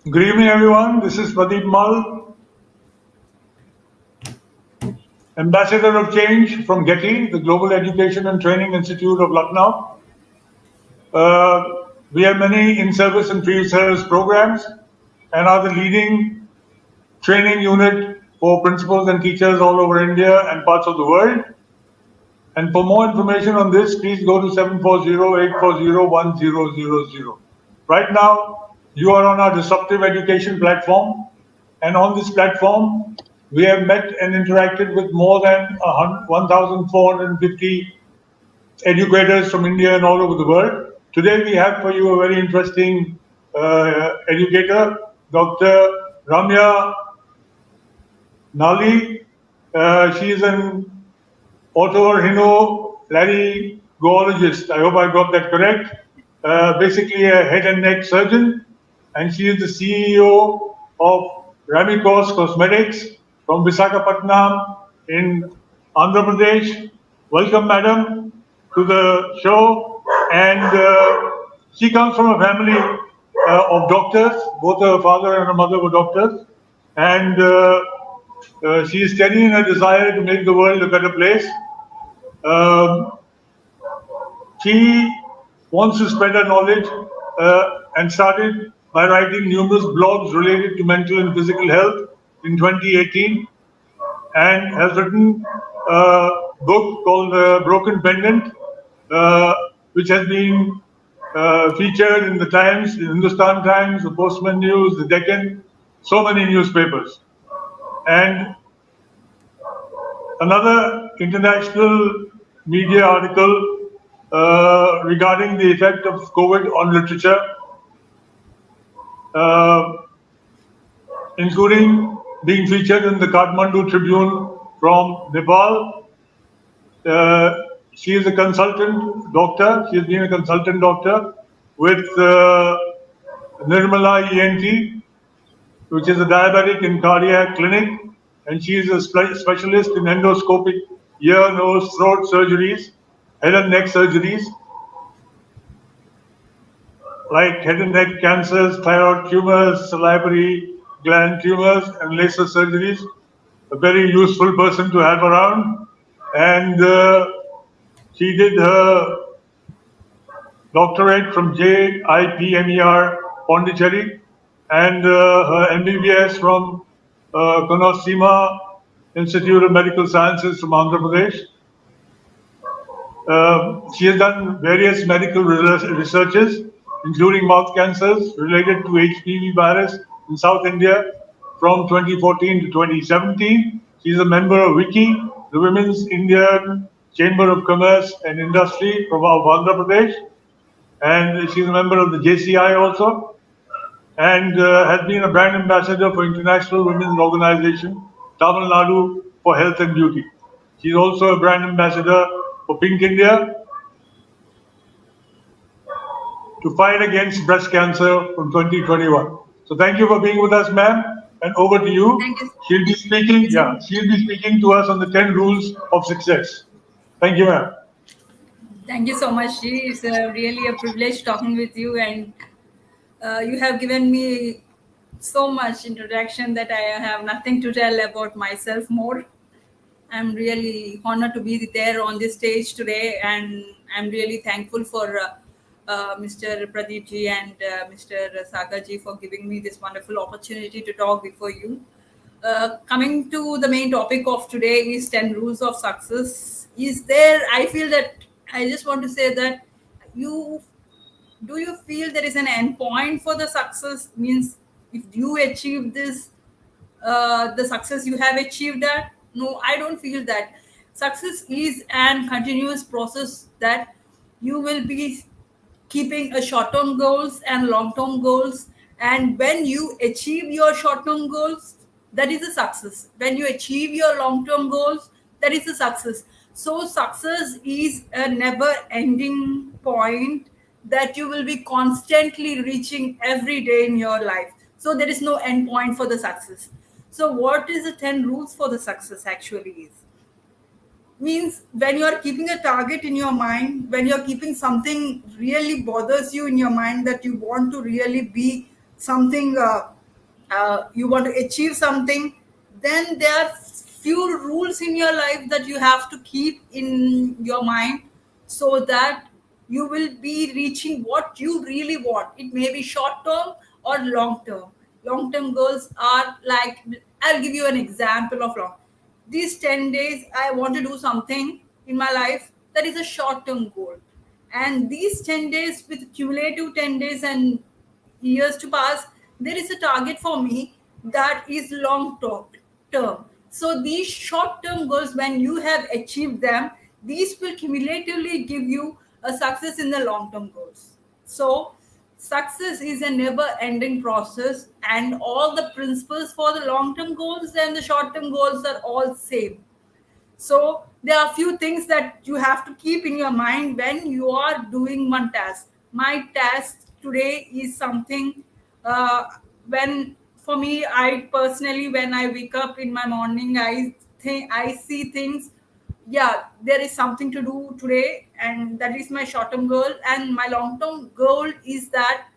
Good evening, everyone. This is Pradeep Mal, Ambassador of Change from GETI, the Global Education and Training Institute of Lucknow. We have many in-service and field service programs and are the leading training unit for principals and teachers all over India and parts of the world. And for more information on this, please go to 740-840-1000. Right now, you are on our disruptive education platform. And on this platform, we have met and interacted with more than 1,450 educators from India and all over the world. Today, we have for you a very interesting educator, Dr. Ramya Nalli. She is an Otorhinolarygologist. I hope I got that correct. Basically a head and neck surgeon, and she is the CEO of RAMICOS Cosmetics from Visakhapatnam in Andhra Pradesh. Welcome, madam, to the show. And she comes from a family of doctors. Both her father and her mother were doctors. And she is steady in her desire to make the world a better place. She wants to spread her knowledge and started by writing numerous blogs related to mental and physical health in 2018, and has written a book called Broken Pendant, which has been featured in the Times, the Hindustan Times, the Postman News, the Deccan, so many newspapers. And another international media article regarding the effect of COVID on literature, including being featured in the Kathmandu Tribune from Nepal. She is a consultant doctor. She has been a consultant doctor with Nirmala ENT, which is a diabetic and cardiac clinic, and she is a specialist in endoscopic ear, nose, throat surgeries, head and neck surgeries, like head and neck cancers, thyroid tumors, salivary gland tumors, and laser surgeries. A very useful person to have around. And she did her doctorate from JIPMER, Pondicherry, and her MBBS from Konosima Institute of Medical Sciences from Andhra Pradesh. She has done various medical researches, including mouth cancers related to HPV virus in South India from 2014 to 2017. She is a member of WICI, the Women's Indian Chamber of Commerce and Industry of Andhra Pradesh, and she is a member of the JCI also, and has been a brand ambassador for International Women's Organization, Tamil Nadu, for Health and Beauty. She is also a brand ambassador for Pink India to fight against breast cancer from 2021. So thank you for being with us, ma'am, and over to you. Thank you. She'll be speaking to us on the 10 rules of success. Thank you, ma'am. Thank you so much. It's really a privilege talking with you, and you have given me so much introduction that I have nothing to tell about myself more. I'm really honored to be there on this stage today, and I'm really thankful for Mr. Pradeep ji and Mr. Sagar ji for giving me this wonderful opportunity to talk before you. Coming to the main topic of today is 10 rules of success. I feel that I just want to say that do you feel there is an end point for the success? Means if you achieve this, the success you have achieved that? No, I don't feel that. Success is an continuous process that you will be keeping a short-term goals and long-term goals. And when you achieve your short-term goals, that is a success. When you achieve your long-term goals, that is a success. So success is a never-ending point that you will be constantly reaching every day in your life. So there is no end point for the success. So what is the 10 rules for the success actually is? Means when you are keeping a target in your mind, when you're keeping something really bothers you in your mind that you want to really be something you want to achieve something, then there are few rules in your life that you have to keep in your mind, so that you will be reaching what you really want. It may be short term or long term. Long term goals are like, I'll give you an example of long. These 10 days I want to do something in my life, that is a short term goal. And these 10 days, with cumulative 10 days and years to pass, there is a target for me that is long term. So these short term goals, when you have achieved them, these will cumulatively give you a success in the long term goals. So success is a never ending process, and all the principles for the long term goals and the short term goals are all same. So there are a few things that you have to keep in your mind when you are doing one task. My task today is something, uh, when for me, I personally, when I wake up in my morning, I think I see things. Yeah, there is something to do today, and that is my short term goal. And my long term goal is that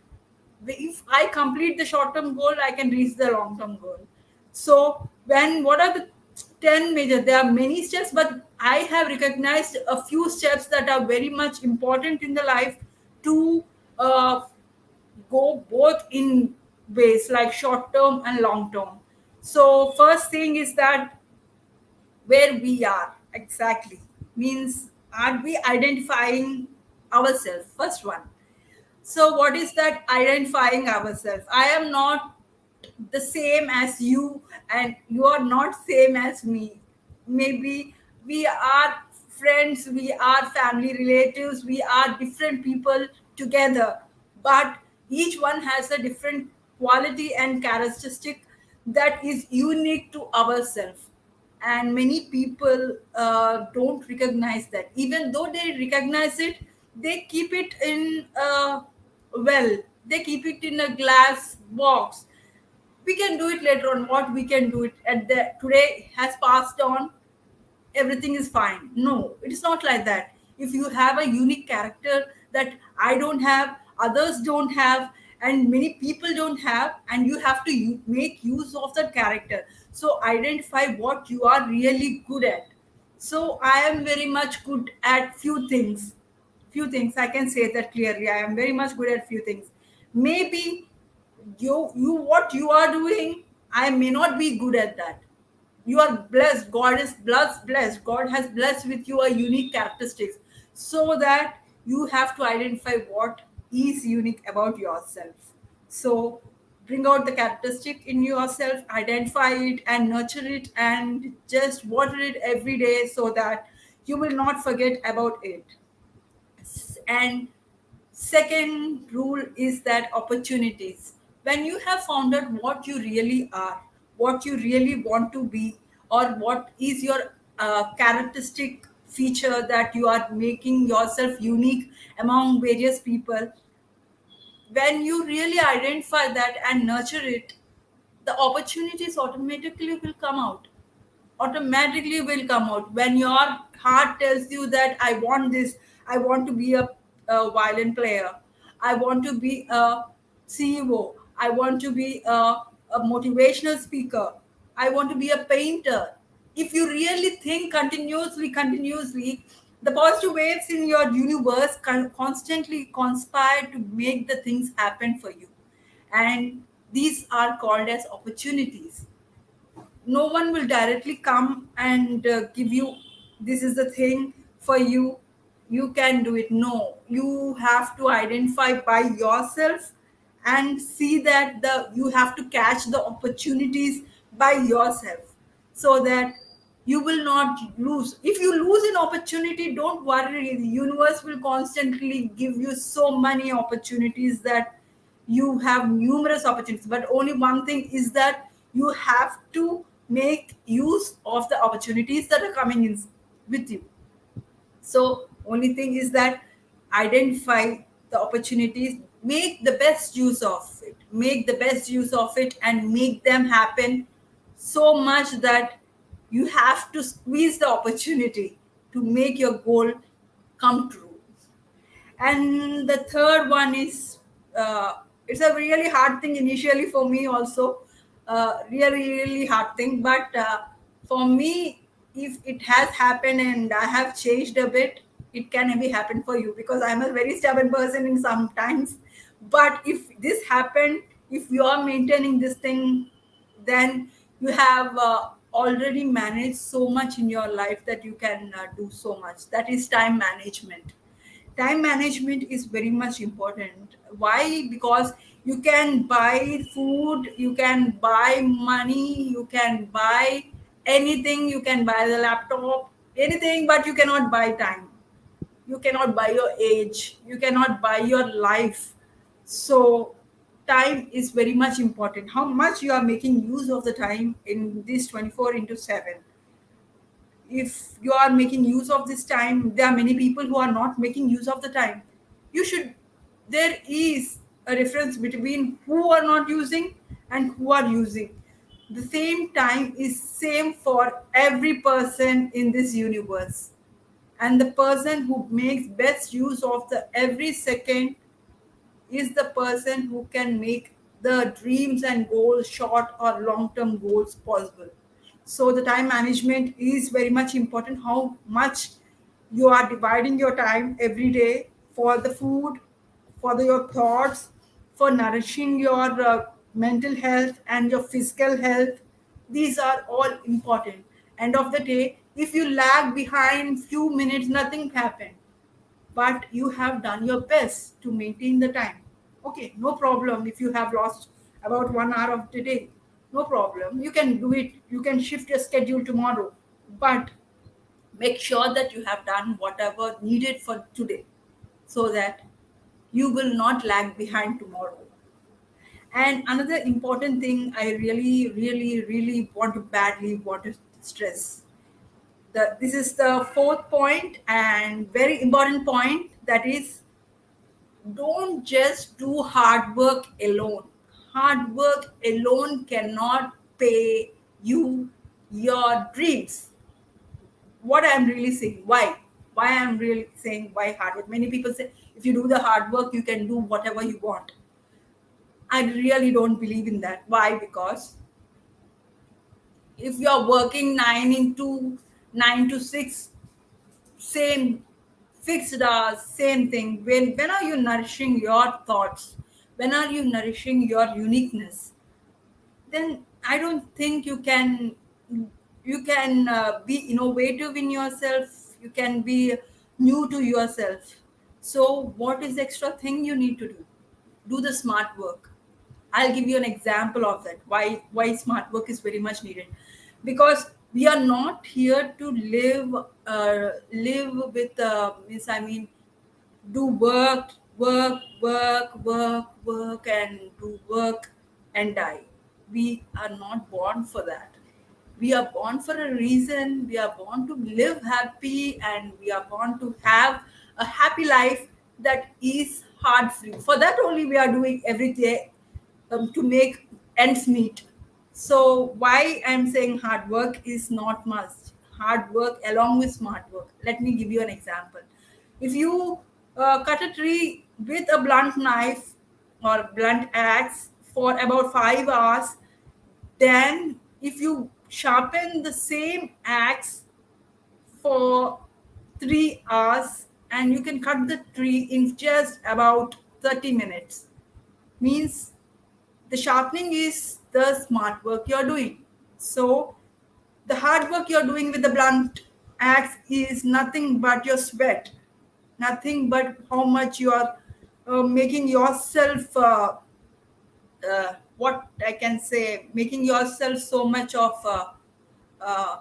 if I complete the short term goal, I can reach the long term goal. So, when what are the 10 major? There are many steps, but I have recognized a few steps that are very much important in the life to uh, go both in ways like short term and long term. So, first thing is that where we are exactly means, are we identifying ourselves? First one. So, what is that identifying ourselves? I am not the same as you, and you are not same as me. Maybe we are friends, we are family relatives, we are different people together, but each one has a different quality and characteristic that is unique to ourselves. And many people don't recognize that. Even though they recognize it, they keep it in a well, they keep it in a glass box. We can do it later on. What we can do it at the today has passed on, everything is fine. No, it's not like that. If you have a unique character that I don't have, others don't have, and many people don't have, and you have to make use of that character. So identify what you are really good at. So I am very much good at few things. Few things I can say that clearly. I am very much good at few things. Maybe you what you are doing, I may not be good at that. You are blessed, god is blessed, god has blessed with you a unique characteristics, so that you have to identify what is unique about yourself. So bring out the characteristic in yourself, identify it and nurture it, and just water it every day, so that you will not forget about it. And second rule is that opportunities. When you have found out what you really are, what you really want to be, or what is your characteristic feature that you are making yourself unique among various people, when you really identify that and nurture it, the opportunities automatically will come out, automatically will come out. When your heart tells you that I want this, I want to be a violin player, I want to be a CEO, I want to be a motivational speaker, I want to be a painter. If you really think continuously, the positive waves in your universe constantly conspire to make the things happen for you. And these are called as opportunities. No one will directly come and give you, this is the thing for you, you can do it. No, you have to identify by yourself and see that the you have to catch the opportunities by yourself, so that you will not lose. If you lose an opportunity, don't worry, the universe will constantly give you so many opportunities that you have numerous opportunities. But only one thing is that you have to make use of the opportunities that are coming in with you. So only thing is that identify the opportunities, make the best use of it, make the best use of it, and make them happen so much that you have to squeeze the opportunity to make your goal come true. And the third one is, it's a really hard thing initially for me also, really hard thing. But for me, if it has happened and I have changed a bit, it can maybe happen for you, because I'm a very stubborn person in sometimes. But if this happened, if you are maintaining this thing, then you have already managed so much in your life that you can do so much. That is time management. Time management is very much important. Why? Because you can buy food, you can buy money, you can buy anything, you can buy the laptop, anything, but you cannot buy time. You cannot buy your age, you cannot buy your life. So time is very much important. How much you are making use of the time in this 24 into 7. If you are making use of this time, there are many people who are not making use of the time. You should, there is a difference between who are not using and who are using. The same time is same for every person in this universe, and the person who makes best use of the every second is the person who can make the dreams and goals, short or long term goals, possible. So the time management is very much important. How much you are dividing your time every day for the food, for your thoughts, for nourishing your mental health and your physical health. These are all important. End of the day, if you lag behind few minutes, nothing happened, but you have done your best to maintain the time. Okay, no problem if you have lost about 1 hour of the day. No problem. You can do it. You can shift your schedule tomorrow. But make sure that you have done whatever needed for today, so that you will not lag behind tomorrow. And another important thing I really, really, really want to badly want to stress. This is the fourth point and very important point, that is, don't just do hard work alone. Hard work alone cannot pay you your dreams. What I'm really saying, why I'm really saying why hard work. Many people say if you do the hard work, you can do whatever you want. I really don't believe in that. Why? Because if you're working 9 to 6, same fixed hours, same thing. When are you nourishing your thoughts? When are you nourishing your uniqueness? Then I don't think you can be innovative in yourself. You can be new to yourself. So what is the extra thing you need to do? Do the smart work. I'll give you an example of that. Why smart work is very much needed, because we are not here to live with means I mean do work and do work and die. We are not born for that. We are born for a reason. We are born to live happy, and we are born to have a happy life that is hard free. For that only we are doing every day, to make ends meet. So why I'm saying hard work is not must. Hard work along with smart work. Let me give you an example. If you cut a tree with a blunt knife or blunt axe for about 5 hours, then if you sharpen the same axe for 3 hours, and you can cut the tree in just about 30 minutes, means the sharpening is the smart work you're doing. So the hard work you're doing with the blunt axe is nothing but your sweat, nothing but how much you are making yourself what I can say, making yourself so much of uh,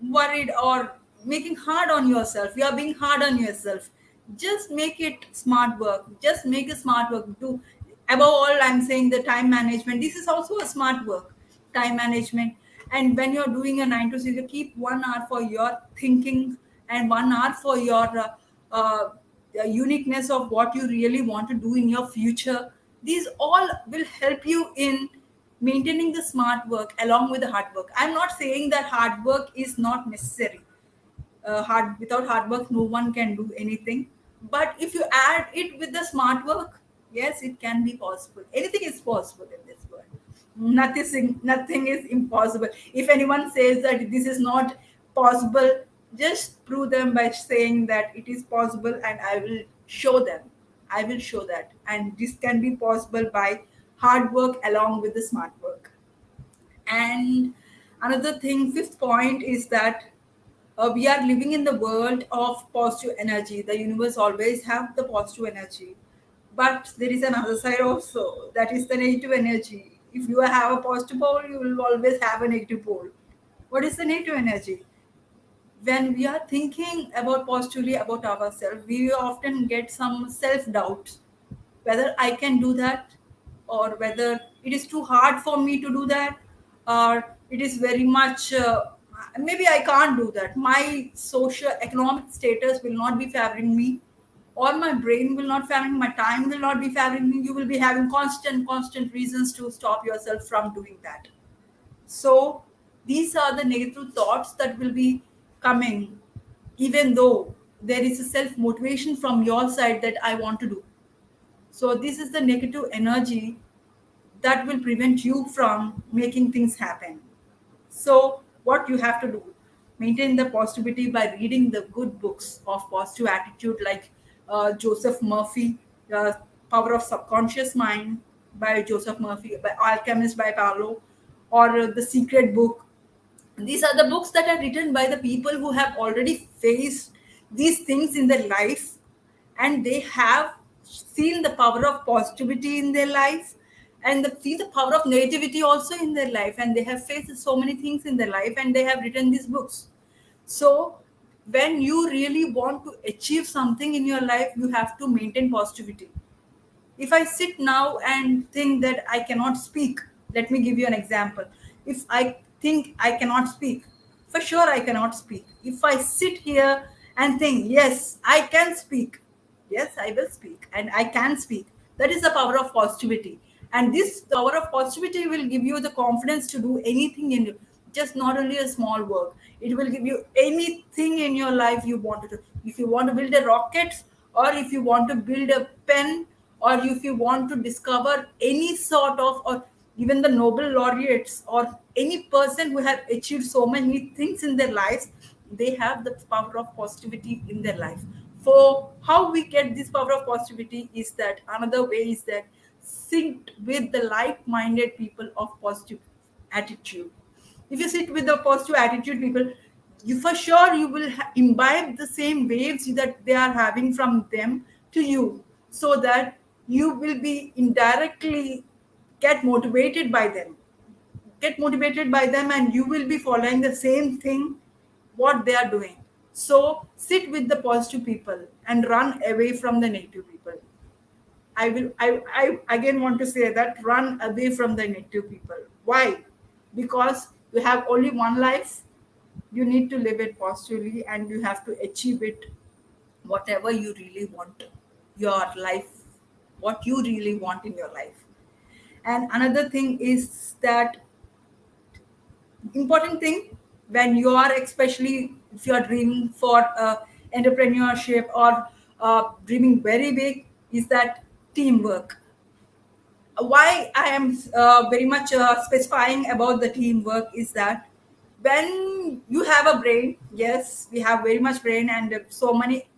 worried or making hard on yourself. You are being hard on yourself. Just make it smart work. Just make a smart work. Do, above all, I'm saying the time management. This is also a smart work, time management. And when you're doing a 9 to 6, you keep 1 hour for your thinking and 1 hour for your uniqueness of what you really want to do in your future. These all will help you in maintaining the smart work along with the hard work. I'm not saying that hard work is not necessary. Hard Without hard work, no one can do anything. But if you add it with the smart work, yes, it can be possible. Anything is possible in this world. nothing is impossible. If anyone says that this is not possible, just prove them by saying that it is possible, and I will show that, and this can be possible by hard work along with the smart work. And another thing, fifth point, is that we are living in the world of positive energy. The universe always have the positive energy, but there is another side also, that is the negative energy. If you have a positive pole, you will always have a negative pole. What is the negative energy? When we are thinking about positively about ourselves, we often get some self doubt, whether I can do that, or whether it is too hard for me to do that, or it is very much maybe I can't do that. My social economic status will not be favoring me, or my brain will not favoring, my time will not be favoring me. You will be having constant reasons to stop yourself from doing that. So these are the negative thoughts that will be coming, even though there is a self motivation from your side that I want to do. So this is the negative energy that will prevent you from making things happen. So what you have to do, maintain the positivity by reading the good books of positive attitude, like Joseph Murphy, Power of Subconscious Mind by Joseph Murphy, by Alchemist by Paulo, or The Secret Book. These are the books that are written by the people who have already faced these things in their life, and they have seen the power of positivity in their life, and see the power of negativity also in their life, and they have faced so many things in their life, and they have written these books. So when you really want to achieve something in your life, you have to maintain positivity. If I sit now and think that I cannot speak, let me give you an example. If I think I cannot speak, for sure I cannot speak. If I sit here and think, yes, I can speak, yes, I will speak and I can speak. That is the power of positivity. And this power of positivity will give you the confidence to do anything in just not only a small work. It will give you anything in your life you want to do. If you want to build a rocket, or if you want to build a pen, or if you want to discover any sort of, or even the Nobel laureates, or any person who have achieved so many things in their lives, they have the power of positivity in their life. For how we get this power of positivity is that another way is that synced with the like-minded people of positive attitude. If you sit with the positive attitude people, you for sure you will imbibe the same waves that they are having from them to you, so that you will be indirectly get motivated by them and you will be following the same thing what they are doing. So sit with the positive people and run away from the negative people. I again want to say that run away from the negative people. Why? Because you have only one life. You need to live it positively, and you have to achieve it, whatever you really want, your life, what you really want in your life. And another thing is that important thing, when you are, especially if you are dreaming for entrepreneurship, or dreaming very big, is that teamwork. Why I am very much specifying about the teamwork is that when you have a brain, yes, we have very much brain, and so many,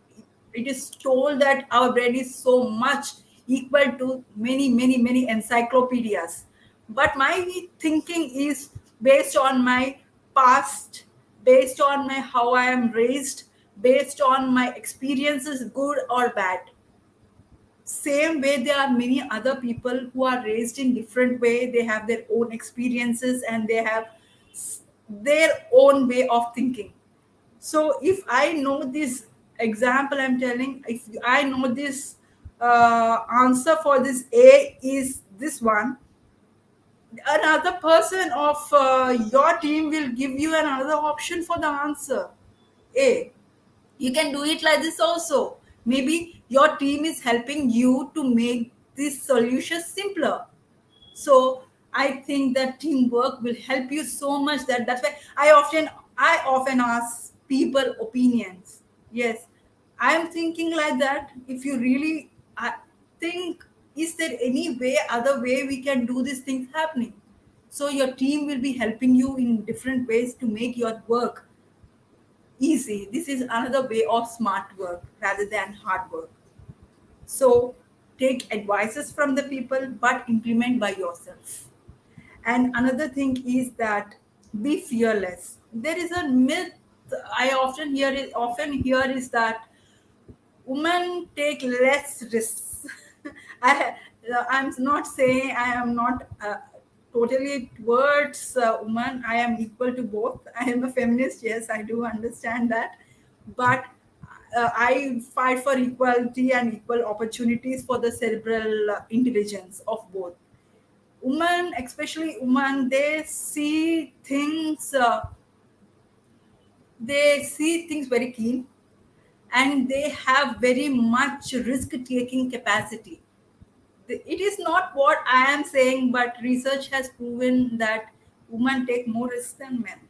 it is told that our brain is so much equal to many encyclopedias. But my thinking is based on my past, based on my how I am raised, based on my experiences, good or bad. Same way, there are many other people who are raised in different way. They have their own experiences, and they have their own way of thinking. So if I know this example, I'm telling, if I know this answer for this A is this one, another person of your team will give you another option for the answer A. You can do it like this also. Maybe your team is helping you to make this solution simpler. So I think that teamwork will help you so much, that that's why I often ask people opinions. Yes, I am thinking like that. If you really think, is there any way, other way we can do these things happening? So your team will be helping you in different ways to make your work easy. This is another way of smart work rather than hard work. So take advices from the people but implement by yourself. And another thing is that be fearless. There is a myth I often hear is that women take less risks. I, I'm not saying I am not totally towards women. I am equal to both. I am a feminist. Yes, I do understand that, but I fight for equality and equal opportunities for the cerebral intelligence of both. Women, especially women, they see things very keen, and they have very much risk taking capacity. It is not what I am saying, but research has proven that women take more risk than men.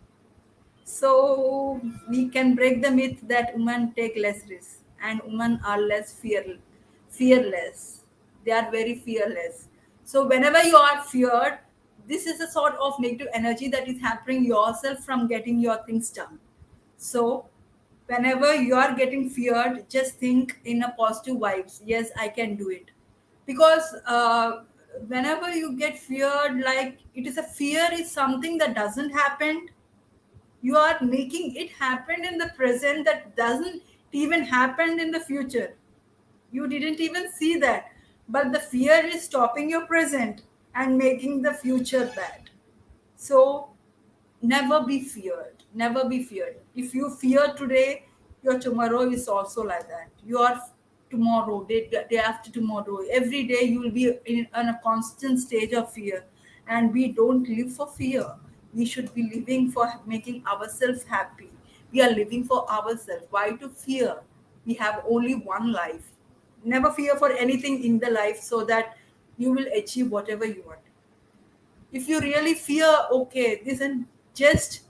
So we can break the myth that women take less risk and women are fearless. They are very fearless. So whenever you are feared, this is a sort of negative energy that is hampering yourself from getting your things done. So whenever you are getting feared, just think in a positive vibes. Yes, I can do it. Because whenever you get feared, like it is a fear is something that doesn't happen. You are making it happen in the present that doesn't even happen in the future. You didn't even see that, but the fear is stopping your present and making the future bad. So never be feared. Never be feared. If you fear today, your tomorrow is also like that. Your tomorrow, day after tomorrow, every day you will be in a constant stage of fear. And we don't live for fear. We should be living for making ourselves happy. We are living for ourselves. Why to fear? We have only one life. Never fear for anything in the life so that you will achieve whatever you want. If you really fear, okay, this and just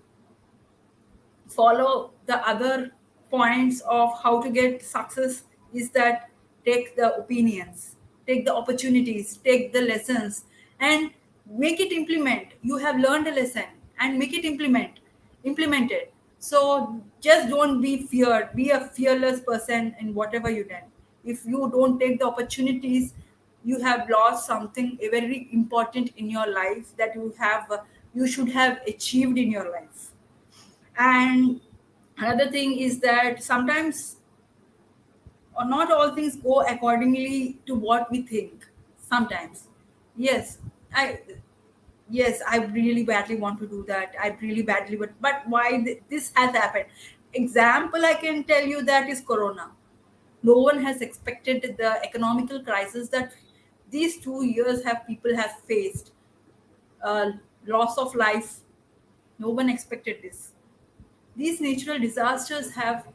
follow the other points of how to get success is that take the opinions, take the opportunities, take the lessons, and make it implement. You have learned a lesson and make it implement it. So just don't be feared. Be a fearless person in whatever you do. If you don't take the opportunities, you have lost something very important in your life that you should have achieved in your life. And another thing is that sometimes or not all things go accordingly to what we think. Sometimes, yes, I yes, I really badly want to do that. I really badly, but why this has happened? Example, I can tell you that is Corona. No one has expected the economical crisis that these 2 years have people have faced. Loss of life. No one expected this. These natural disasters have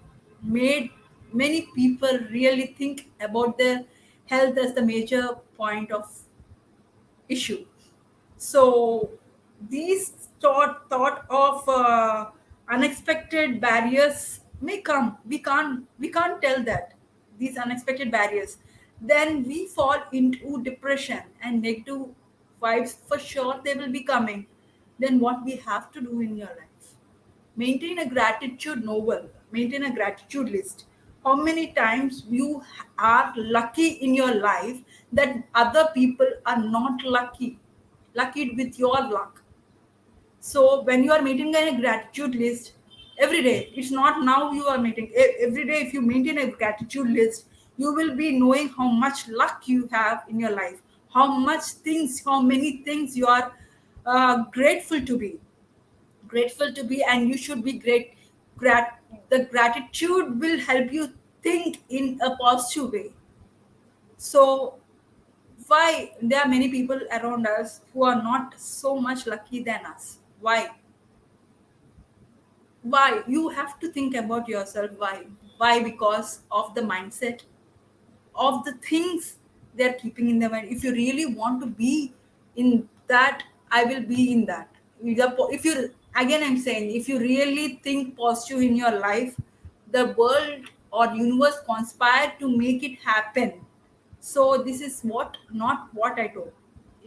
made many people really think about their health as the major point of issue. So these thought of unexpected barriers may come. We can't tell that these unexpected barriers. Then we fall into depression and negative vibes. For sure, they will be coming. Then what we have to do in your life? Maintain a gratitude novel. Maintain a gratitude list. How many times you are lucky in your life that other people are not lucky with your luck. So when you are maintaining a gratitude list every day, it's not now you are maintaining every day. If you maintain a gratitude list, you will be knowing how much luck you have in your life, how many things you are grateful to be, and you should be the gratitude will help you think in a positive way. So why there are many people around us who are not so much lucky than us? Why you have to think about yourself? Why? Because of the mindset of the things they're keeping in their mind. If you really want to be in that, I will be in that. If you, again, I'm saying, if you really think positive in your life, the world or universe conspire to make it happen. So this is what not what I told.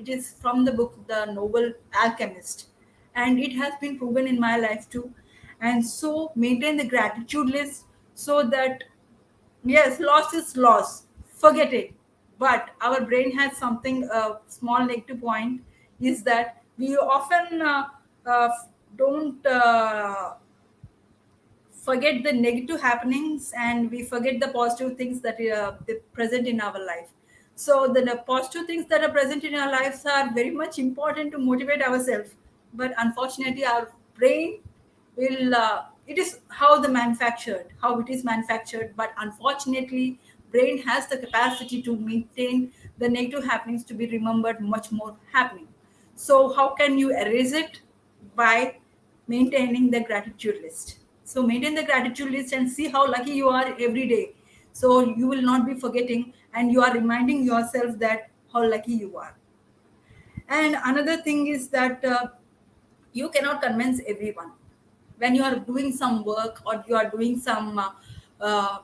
It is from the book The Noble Alchemist, and it has been proven in my life too. And so maintain the gratitude list, so that yes, loss is loss, forget it. But our brain has something, a small negative point, is that we often uh, don't forget the negative happenings, and we forget the positive things that they present in our life. So the positive things that are present in our lives are very much important to motivate ourselves, but unfortunately our brain will it is how it is manufactured, but unfortunately brain has the capacity to maintain the negative happenings to be remembered much more happening. So how can you erase it? By maintaining the gratitude list. So maintain the gratitude list and see how lucky you are every day. So you will not be forgetting, and you are reminding yourself that how lucky you are. And another thing is that you cannot convince everyone. When you are doing some work, or you are doing some uh,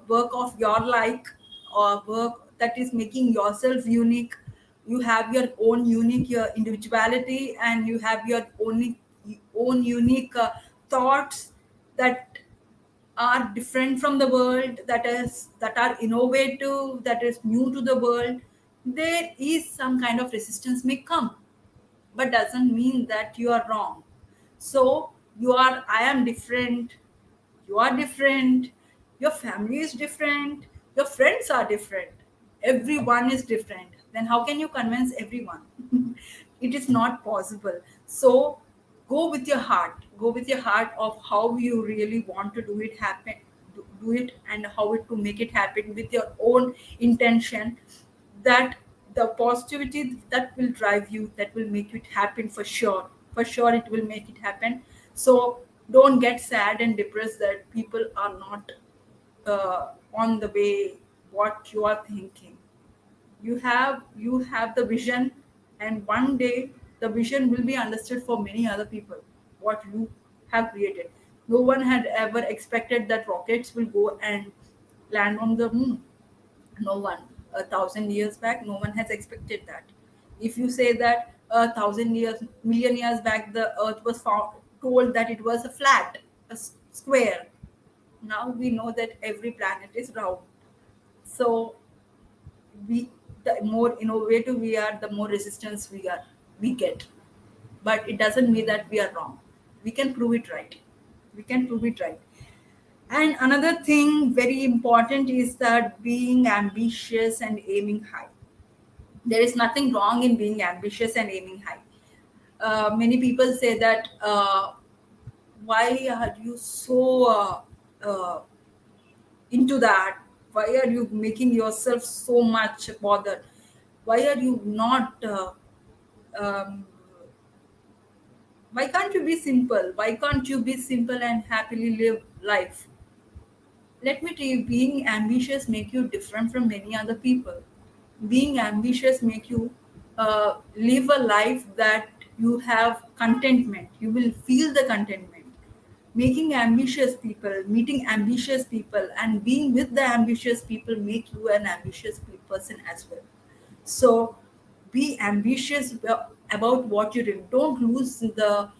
work of your like, or work that is making yourself unique, you have your own unique your individuality, and you have your own unique thoughts that are different from the world, that are innovative, that is new to the world. There is some kind of resistance may come, but doesn't mean that you are wrong. So I am different, you are different, your family is different, your friends are different, everyone is different. Then how can you convince everyone? It is not possible. So go with your heart of how you really want to do it happen, do it, and how it to make it happen with your own intention. That the positivity that will drive you, that will make it happen for sure. For sure it will make it happen. So don't get sad and depressed that people are not on the way what you are thinking. You have the vision, and one day the vision will be understood for many other people, what you have created. No one had ever expected that rockets will go and land on the moon. No one. 1,000 years back, no one has expected that. If you say that 1,000 years, million years back, the earth was told that it was a flat, square. Now we know that every planet is round. So we the more innovative we are, the more resistance we get. But it doesn't mean that we are wrong. We can prove it right. We can prove it right. And another thing very important is that being ambitious and aiming high. There is nothing wrong in being ambitious and aiming high. Many people say that why are you so into that? Why are you making yourself so much bothered? Why are you not um, why can't you be simple? Why can't you be simple and happily live life? Let me tell you, being ambitious make you different from many other people. Being ambitious make you live a life that you have contentment. You will feel the contentment. Making ambitious people, meeting ambitious people, and being with the ambitious people make you an ambitious person as well. So be ambitious about what you do. Don't lose the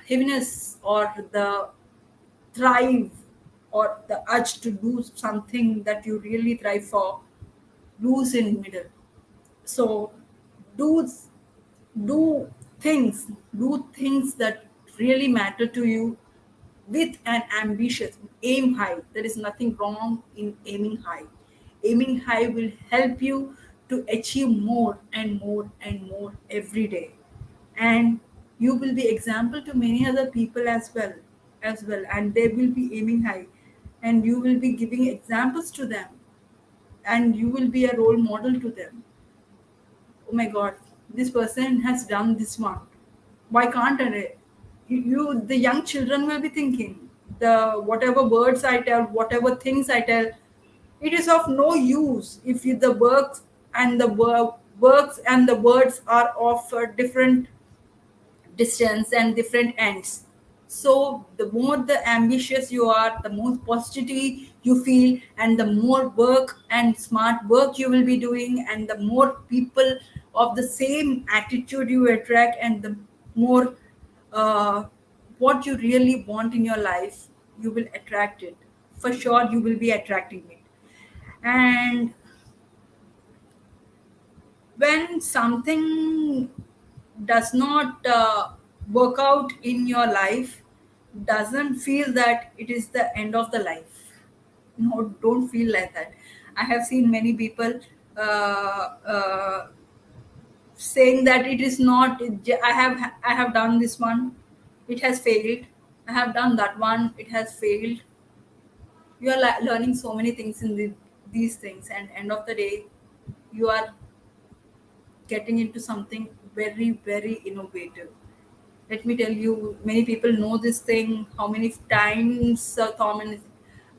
heaviness or the thrive, or the urge to do something that you really thrive for. Lose in middle. So do do things that really matter to you with an ambitious aim high. There is nothing wrong in aiming high. Aiming high will help you to achieve more and more and more every day. And you will be example to many other people as well, and they will be aiming high, and you will be giving examples to them, and you will be a role model to them. Oh my god, this person has done this one, why can't I? The young children will be thinking, the whatever words I tell, whatever things I tell, it is of no use if the works and the words are of different distance and different ends. So the more the ambitious you are, the more positivity you feel, and the more work and smart work you will be doing, and the more people of the same attitude you attract, and the more uh, what you really want in your life, you will attract it. For sure, you will be attracting it. And when something does not work out in your life, doesn't feel that it is the end of the life. No, don't feel like that. I have seen many people saying that it is not. I have done this one, it has failed. I have done that one, it has failed. You are learning so many things in these things, and end of the day, you are getting into something very, very innovative. Let me tell you, many people know this thing, how many times Thomas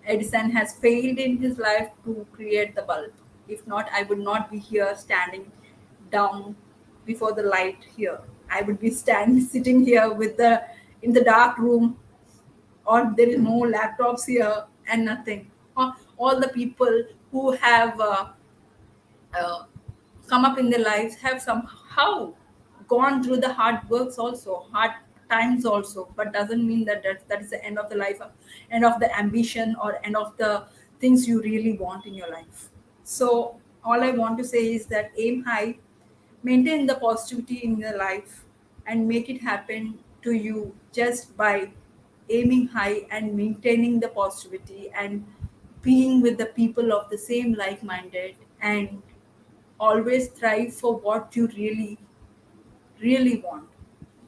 Edison has failed in his life to create the bulb. If not, I would not be here standing down before the light here. I would be standing sitting here with the in the dark room, or there is no laptops here and nothing. All the people who have uh, come up in their lives have somehow gone through the hard works also, hard times also, but doesn't mean that is the end of the life, end of the ambition, or end of the things you really want in your life. So all I want to say is that aim high, maintain the positivity in your life, and make it happen to you just by aiming high and maintaining the positivity and being with the people of the same like-minded, and always strive for what you really, really want.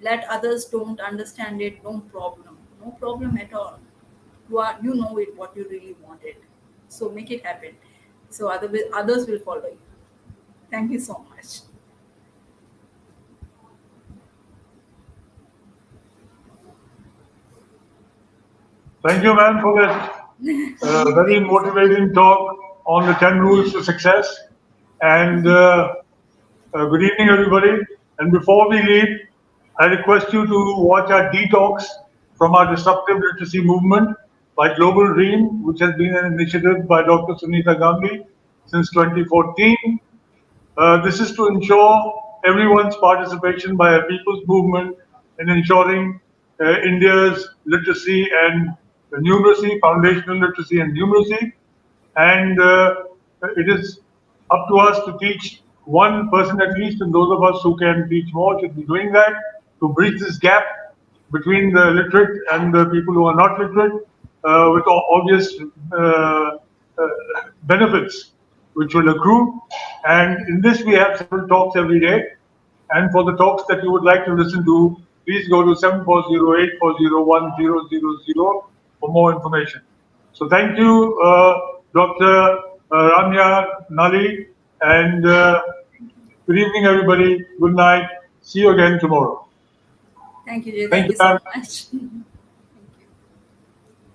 Let others don't understand it, no problem, no problem at all. You know it, what you really wanted. So make it happen. So others will follow you. Thank you so much. Thank you, man, for that very motivating talk on the 10 rules to success. And good evening, everybody. And before we leave, I request you to watch our detox from our disruptive literacy movement by Global Dream, which has been an initiative by Dr. Sunita Gandhi since 2014. This is to ensure everyone's participation by a people's movement in ensuring India's literacy and numeracy, foundational literacy and numeracy. And it is up to us to teach one person at least, and those of us who can teach more should be doing that to bridge this gap between the literate and the people who are not literate, with obvious uh, benefits which will accrue. And in this, we have several talks every day. And for the talks that you would like to listen to, please go to 7408401000 for more information. So thank you, Dr. Ramya, Nalli, and good evening, everybody. Good night. See you again tomorrow. Thank you, Jay. Thank Thank you, you so ma'am. much.